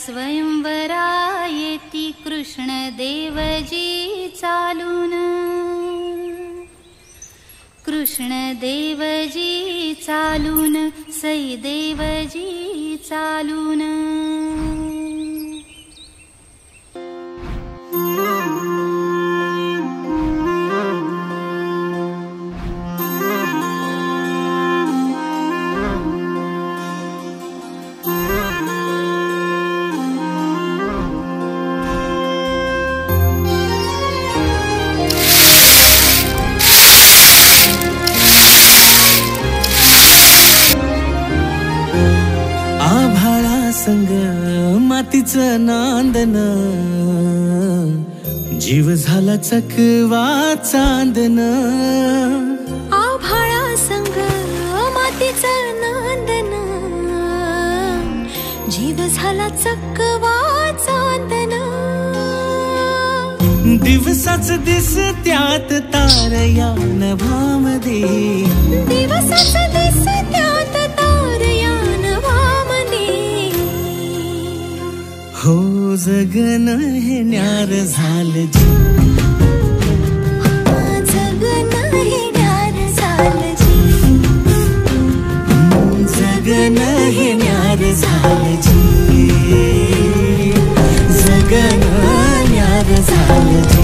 स्वयंवरा येती कृष्ण देवजी चालून, कृष्ण देवजी चालून, सई देवजी चालून। संग मातीचं नांदन, जीव झाला चकवा चांदन। आभाळा संग मातीचं नांदन, जीव झाला चकवा चांदन। दिवसाच दिसत्यात तारया नभामध्ये, दिवसाच दिसत्यात तारया नभामध्ये। हो जगन हे न्यार झालं जी, जगन हे न्यार झालं जी, जगन हे न्यार झालं जी, जगन न्यार झालं जी।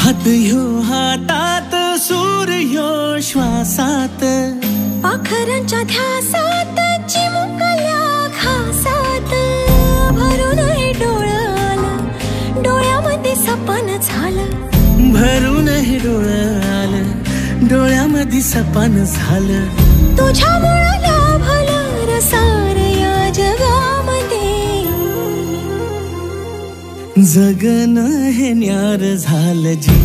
हात ह्यो हातात, सूर ह्यो श्वासात, पाखरांच्या ध्यासात, चिमुकल्या घासात। भरून हे डोळं आलं, डोळ्यामध्ये सपन झालं, भरून हे डोळं आलं, डोळ्यामध्ये सपन झालं। तुझ्यामुळं लाभलं रसार या जगामध्ये, जगन हे न्यार झालं जी,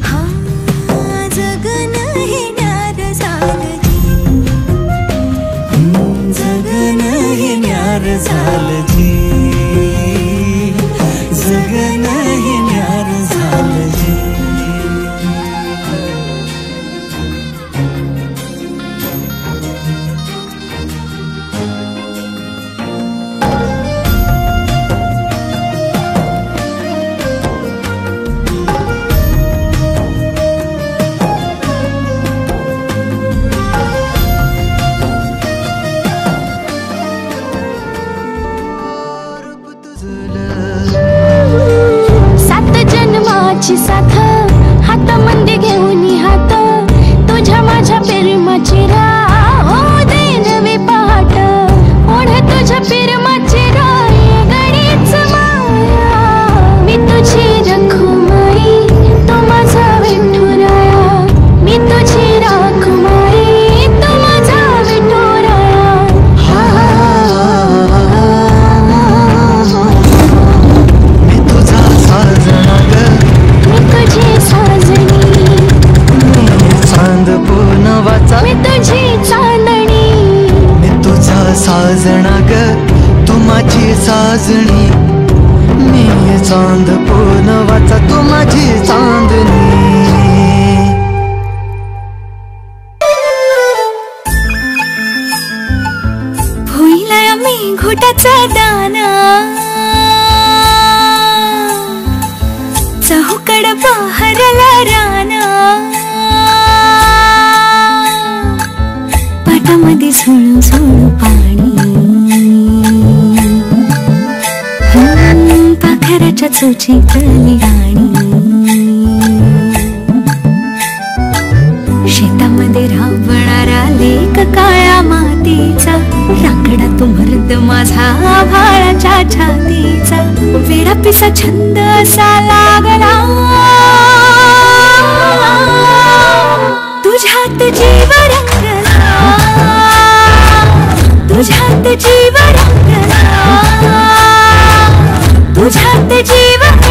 हा जगन हे न्यार झालं जी, जगन हे न्यार झालं जी, जगन हे न्यार झालं जी। साथ हातामध्ये घेऊन हात, तुझ्या माझ्या प्रेमाची राह हो दे नवी पहाट। ओढ तुझ्या प्रेमाची राह गडीच माया, मी तुझी रखुमाई तू माझा विठुराया, मी तुझी रखुमाई तू माझा विठुराया। मी तुझा साजना ग, तुझी साजणी, चांद पूर्णवाचा, मी तुझी चांदणी, मी तुझा साजना ग, तू माझी साजणी। मी चांद पूर्णवाचा, तू माझी चांदणी। होईला मी घोटाचा दाना, चहूकड बहरला राना, पाटामध्ये झुळू झुळू पाणी, पाखराच्या चोचीतली राणी। शेतामध्ये राबणारा लेक काळ्या मातीचा, रांगडा तो मर्द माझा आभाळाच्या छातीचा। वेडा पिसा छंद असा लागला, तुझ्यात जीव रंगला, तुझ्यात जीव रंगला। जीवात जीव